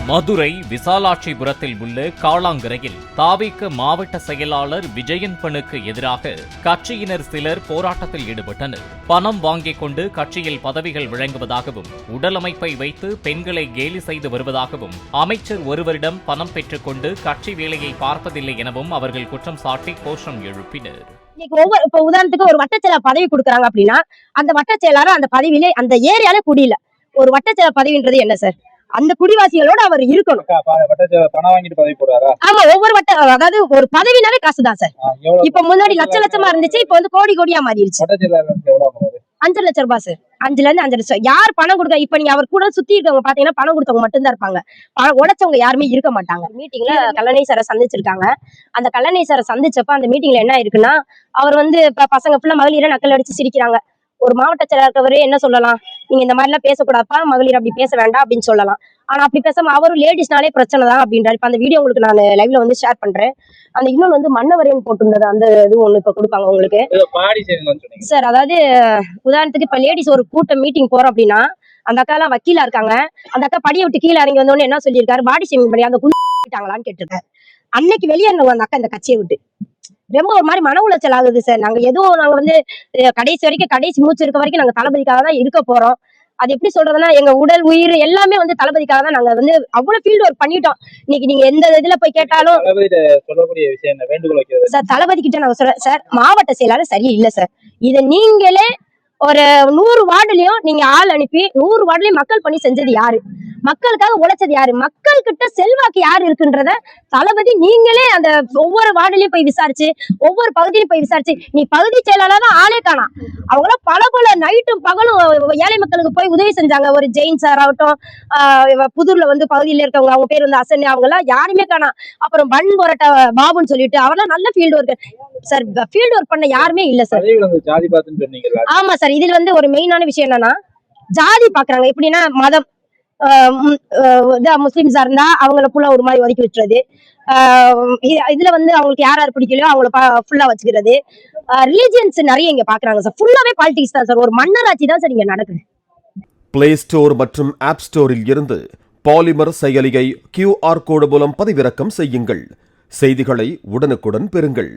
மதுரை விசாலாட்சிபுரத்தில் உள்ள காளாங்கரையில் தாவிக மாவட்ட செயலாளர் விஜயன்பனுக்கு எதிராக கட்சியினர் சிலர் போராட்டத்தில் ஈடுபட்டனர். பணம் வாங்கிக் கொண்டு கட்சியில் பதவிகள் வழங்குவதாகவும் உடலமைப்பை வைத்து பெண்களை கேலி செய்து வருவதாகவும் அமைச்சர் ஒருவரிடம் பணம் பெற்றுக் கொண்டு கட்சி வேலையை பார்ப்பதில்லை எனவும் அவர்கள் குற்றம் சாட்டி கோஷம் எழுப்பினர். இப்ப உதாரணத்துக்கு ஒரு வட்டச்செயலர் பதவி கொடுக்குறாங்க அப்படின்னா அந்த வட்டச்செயலாளர் அந்த பதவியிலே அந்த ஏரியாலே குடியில ஒரு வட்டச்செயலர் பதவின்றது என்ன சார்? அந்த குடிவாசிகளோட அவர் இருக்கணும். பணம் வாங்கிட்டு பதவி போறாரா? ஆமா, ஒவ்வொரு அதாவது ஒரு பதவினாலே காசுதான் சார். இப்ப முன்னாடி லட்சமா இருந்துச்சு, இப்ப வந்து கோடியா மாறிடுச்சு. 5 லட்சம் ரூபாய் சார். 5 லட்சம். யார் பணம் கொடுக்க? இப்ப நீங்க அவர் கூட சுத்தி இருக்கவங்க பாத்தீங்கன்னா பணம் கொடுத்தவங்க மட்டும்தான் இருப்பாங்க. பணம் உடைச்சவங்க யாருமே இருக்க மாட்டாங்க. மீட்டிங்ல கல்லணை சாரை சந்திச்சிருக்காங்க. அந்த கல்லணை சாரை சந்திச்சப்ப அந்த மீட்டிங்ல என்ன இருக்குன்னா, அவர் வந்து இப்ப பசங்க ஃபுல்லா மகளிரை நக்கல் அடிச்சு சிரிக்கிறாங்க. ஒரு மாவட்ட செயலாளர் என்ன சொல்லலாம், நீங்க இந்த மாதிரி எல்லாம் பேசக்கூடாதுப்பா, மகளிர் அப்படி பேச வேண்டாம் அப்படின்னு சொல்லலாம். ஆனா அப்படி பேசாம அவரும் லேடிஸ்னாலே பிரச்சனை தான் அப்படின்றாரு. இப்ப அந்த வீடியோ உங்களுக்கு நான் லைவ்ல வந்து ஷேர் பண்றேன். அந்த இன்னொன்று வந்து மன்னவரையும் போட்டிருந்தது, அந்த இது ஒண்ணு இப்ப கொடுப்பாங்க உங்களுக்கு சார். அதாவது உதாரணத்துக்கு இப்ப லேடிஸ் ஒரு கூட்டம் மீட்டிங் போறோம் அப்படின்னா, அந்த அக்கா எல்லாம் வக்கீலா இருக்காங்க. அந்த அக்கா படியை விட்டு கீழே இறங்கி வந்தோடனே என்ன சொல்லியிருக்காரு, பாடி ஷேமிங் பண்ணி அந்த குண்டாங்களான்னு கேட்டிருக்காரு. அன்னைக்கு வெளியேறணும் அந்த அக்கா இந்த கட்சியை விட்டு. ரொம்ப ஒரு மாதிரி மன உளைச்சல் ஆகுது சார். நாங்க வந்து கடைசி மூச்சு இருக்க வரைக்கும் நாங்க தளபதிக்காக தான் இருக்க போறோம். அது எப்படி சொல்றதுன்னா, எங்க உடல் உயிர் எல்லாமே வந்து தளபதிக்காக தான். நாங்க வந்து அவ்வளவு ஃபீல்டு ஒர்க் பண்ணிட்டோம். இன்னைக்கு நீங்க எந்த இதுல போய் கேட்டாலும் சொல்லக்கூடிய விஷயம் என்ன வேண்டுகோள் வைக்கிறது சார், தளபதி கிட்ட நாங்க சொல்றேன் சார், மாவட்ட செயலாளர் சரியில்லை சார். இதை நீங்களே ஒரு 100 வார்டுலயும் நீங்க ஆள் அனுப்பி 100 வார்டுலயும் மக்கள் பணி செஞ்சது யாரு? மக்களுக்காக உழைச்சது யாரு? மக்கள் கிட்ட செல்வாக்கு யாரு இருக்குன்றத தளபதி நீங்களே அந்த ஒவ்வொரு வார்டுலயும் போய் விசாரிச்சு, ஒவ்வொரு பகுதியிலும் போய் விசாரிச்சு, நீ பகுதி செயலாளர் தான் ஆளே காணா. அவங்களாம் பல நைட்டும் பகலும் ஏழை மக்களுக்கு போய் உதவி செஞ்சாங்க. ஒரு ஜெயின் சார் ஆகட்டும், புதூர்ல வந்து பகுதியில இருக்கவங்க, அவங்க பேர் வந்து அசன், அவங்க எல்லாம் யாருமே காணா. அப்புறம் பன் போராட்ட பாபுன்னு சொல்லிட்டு அவர்லாம் நல்ல field work sir. Field work பண்ண யாருமே இல்ல சார். ஆமா சார், இதுல வந்து ஒரு மெயினான விஷயம் என்னன்னா, ஜாதி பாக்குறாங்க. எப்படின்னா, மதம் முஸ்லிம்ஸா இருந்தா அவங்கள ஃபுல்லா ஒரு மாதிரி ஒதுக்கி விட்டுறது. இதுல வந்து அவங்களுக்கு யார் பிடிக்கலையோ அவங்கள ஃபுல்லா வச்சுக்கிறது. ரிலிஜியன்ஸ் நிறைய இங்க பாக்குறாங்க சார். ஃபுல்லாவே பாலிடிக்ஸ் தான் சார். ஒரு மன்னராட்சி தான் சார் இங்க நடக்குது. பிளே ஸ்டோர் மற்றும் ஆப் ஸ்டோரில் இருந்து பாலிமர் செயலியை QR கோடு மூலம் பதிவிறக்கம் செய்யுங்கள். செய்திகளை உடனுக்குடன் பெறுங்கள்.